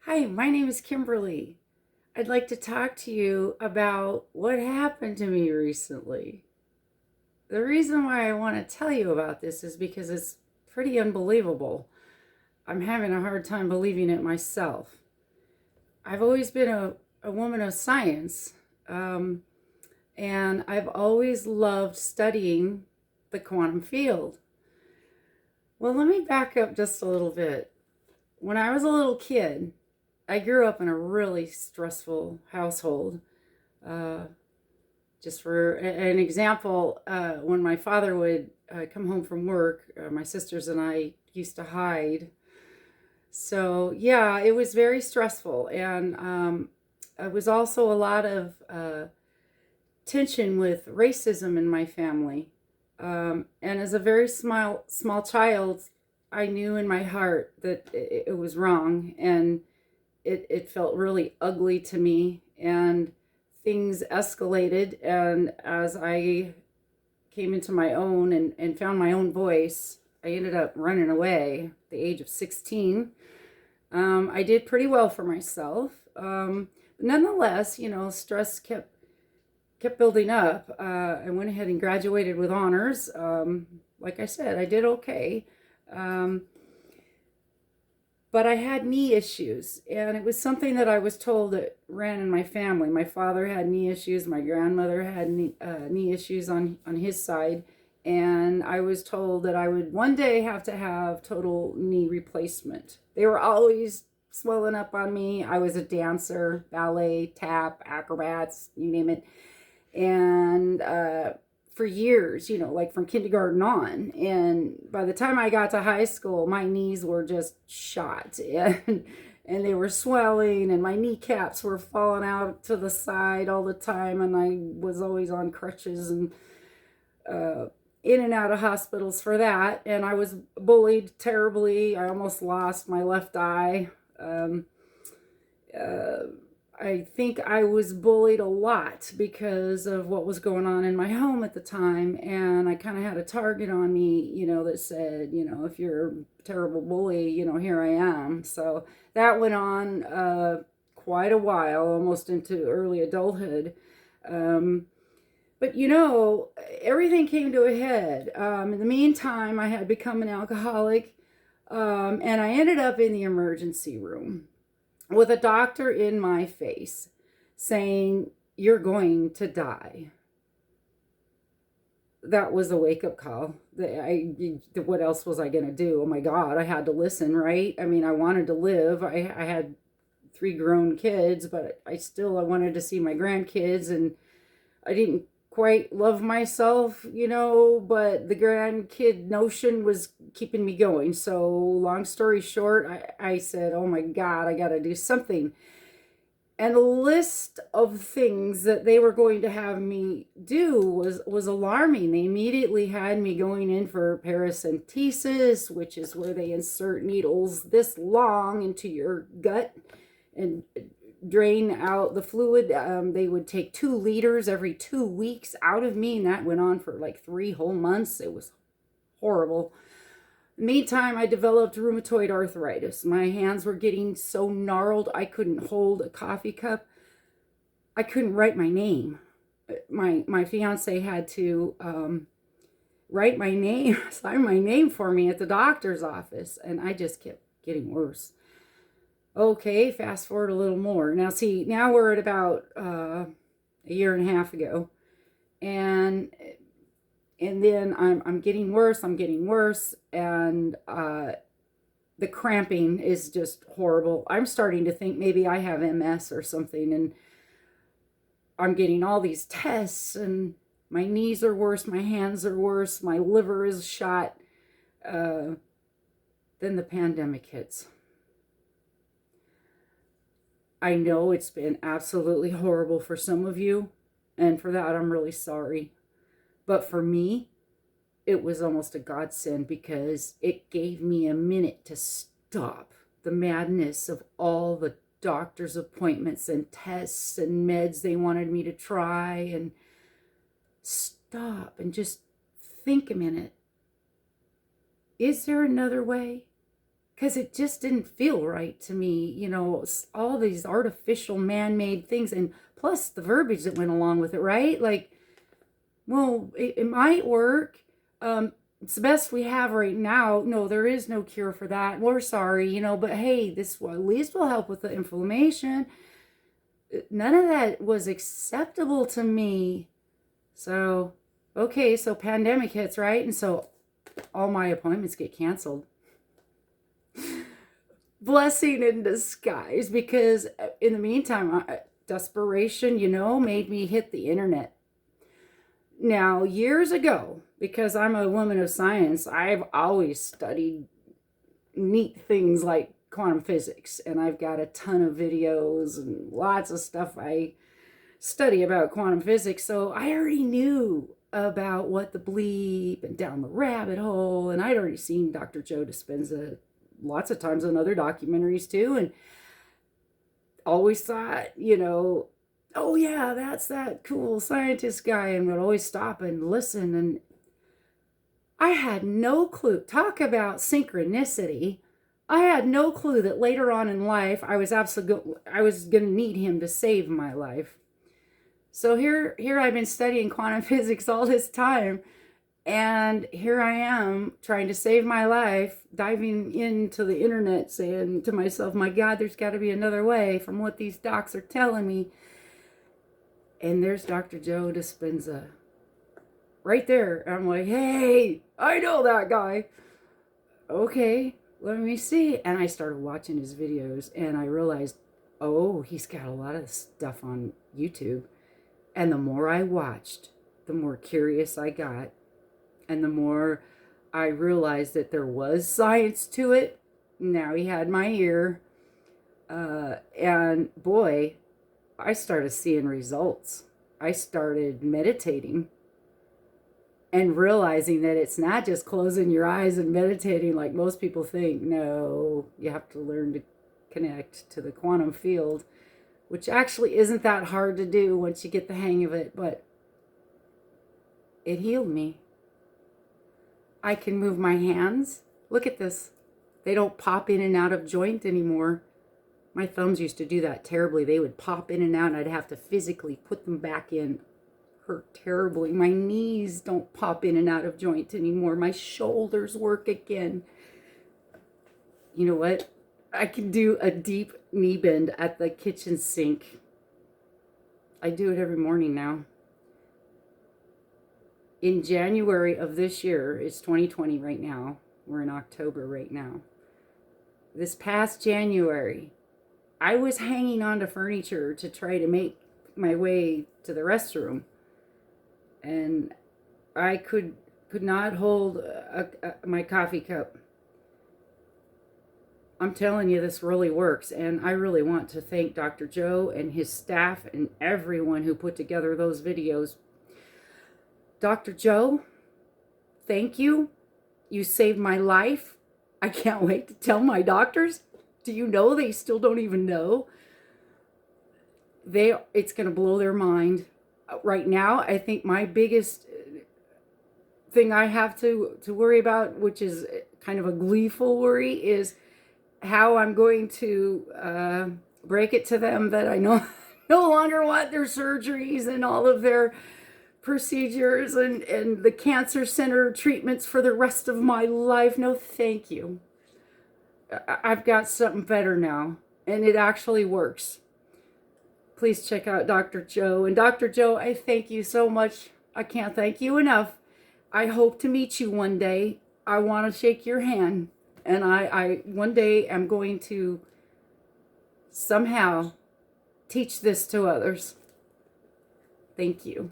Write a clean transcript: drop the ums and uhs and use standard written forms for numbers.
Hi, my name is Kimberly. I'd like to talk to you about what happened to me recently. The reason why I want to tell you about this is because it's pretty unbelievable. I'm having a hard time believing it myself. I've always been a woman of science, um, and I've always loved studying the quantum field. Well, let me back up just a little bit. When I was a little kid, I grew up in a really stressful household. Uh, just for an example, when my father would come home from work, my sisters and I used to hide. So, yeah, it was very stressful. And it was also a lot of tension with racism in my family. And as a very small child, I knew in my heart that it was wrong. And it felt really ugly to me, and things escalated. And as I came into my own and found my own voice, I ended up running away at the age of 16. I did pretty well for myself. But nonetheless, stress kept building up. I went ahead and graduated with honors. Like I said, I did okay. Um, but I had knee issues, and it was something that I was told that ran in my family. My father had knee issues. My grandmother had knee issues on his side, and I was told that I would one day have to have total knee replacement. They were always swelling up on me. I was a dancer, ballet, tap, acrobats, you name it, and for years, like from kindergarten on. And by the time I got to high school, my knees were just shot, and they were swelling, and my kneecaps were falling out to the side all the time, and I was always on crutches and in and out of hospitals for that. And I was bullied terribly. I almost lost my left eye. Uh, I think I was bullied a lot because of what was going on in my home at the time. And I kind of had a target on me, that said, if you're a terrible bully, here I am. So that went on quite a while, almost into early adulthood. But everything came to a head. In the meantime, I had become an alcoholic, and I ended up in the emergency room with a doctor in my face saying, "You're going to die." That was a wake up call. What else was I going to do? Oh my God, I had to listen, right? I mean, I wanted to live. I had 3 grown kids, but I wanted to see my grandkids, and I didn't quite love myself, but the grandkid notion was keeping me going. So long story short, I said, oh my God, I got to do something. And the list of things that they were going to have me do was alarming. They immediately had me going in for paracentesis, which is where they insert needles this long into your gut and drain out the fluid. They would take 2 liters every 2 weeks out of me, and that went on for like 3 whole months. It was horrible. Meantime, I developed rheumatoid arthritis. My hands were getting so gnarled I couldn't hold a coffee cup. I couldn't write my name. My fiance had to write my name, sign my name for me at the doctor's office, and I just kept getting worse. Okay, fast forward a little more. Now we're at about a year and a half ago, and then I'm getting worse. And the cramping is just horrible. I'm starting to think maybe I have MS or something, and I'm getting all these tests, and my knees are worse, my hands are worse, my liver is shot. Then the pandemic hits. I know it's been absolutely horrible for some of you, and for that I'm really sorry. But for me, it was almost a godsend, because it gave me a minute to stop the madness of all the doctor's appointments and tests and meds they wanted me to try, and stop and just think a minute. Is there another way? because it just didn't feel right to me. You know, all these artificial man-made things, and plus the verbiage that went along with it, right? Like, well, it might work. It's the best we have right now. No, there is no cure for that. We're sorry, you know, but hey, this at least will help with the inflammation. None of that was acceptable to me. So, okay, so pandemic hits, right? And so all my appointments get canceled. Blessing in disguise, because in the meantime, desperation, you know, made me hit the internet. Now, years ago, because I'm a woman of science, I've always studied neat things like quantum physics, and I've got a ton of videos and lots of stuff I study about quantum physics. So I already knew about what the bleep and down the rabbit hole, and I'd already seen Dr. Joe Dispenza lots of times on other documentaries too, and always thought, you know, oh yeah, that's that cool scientist guy, and would always stop and listen. And I had no clue. Talk about synchronicity. I had no clue that later on in life I was going to need him to save my life. So here I've been studying quantum physics all this time, and here I am trying to save my life, diving into the internet, saying to myself, my God, there's got to be another way from what these docs are telling me. And there's Dr. Joe Dispenza right there. I'm like, hey, I know that guy. Okay, let me see. And I started watching his videos, and I realized, oh, he's got a lot of stuff on YouTube. And the more I watched, the more curious I got. And the more I realized that there was science to it. Now he had my ear. And boy, I started seeing results. I started meditating and realizing that it's not just closing your eyes and meditating like most people think. No, you have to learn to connect to the quantum field, which actually isn't that hard to do once you get the hang of it, but it healed me. I can move my hands. Look at this. They don't pop in and out of joint anymore. My thumbs used to do that terribly. They would pop in and out, and I'd have to physically put them back in. Hurt terribly. My knees don't pop in and out of joint anymore. My shoulders work again. You know what? I can do a deep knee bend at the kitchen sink. I do it every morning now. In January of this year, it's 2020 right now. We're in October right now. This past January, I was hanging onto furniture to try to make my way to the restroom. And I could not hold my coffee cup. I'm telling you, this really works. And I really want to thank Dr. Joe and his staff and everyone who put together those videos. Dr. Joe, thank you. You saved my life. I can't wait to tell my doctors. Do you know they still don't even know? It's going to blow their mind. Right now, I think my biggest thing I have to worry about, which is kind of a gleeful worry, is how I'm going to break it to them that I no longer want their surgeries and all of their procedures and the cancer center treatments for the rest of my life. No, thank you. I've got something better now, and it actually works. Please check out Dr. Joe. And Dr. Joe, I thank you so much. I can't thank you enough. I hope to meet you one day. I want to shake your hand. And I one day am going to somehow teach this to others. Thank you.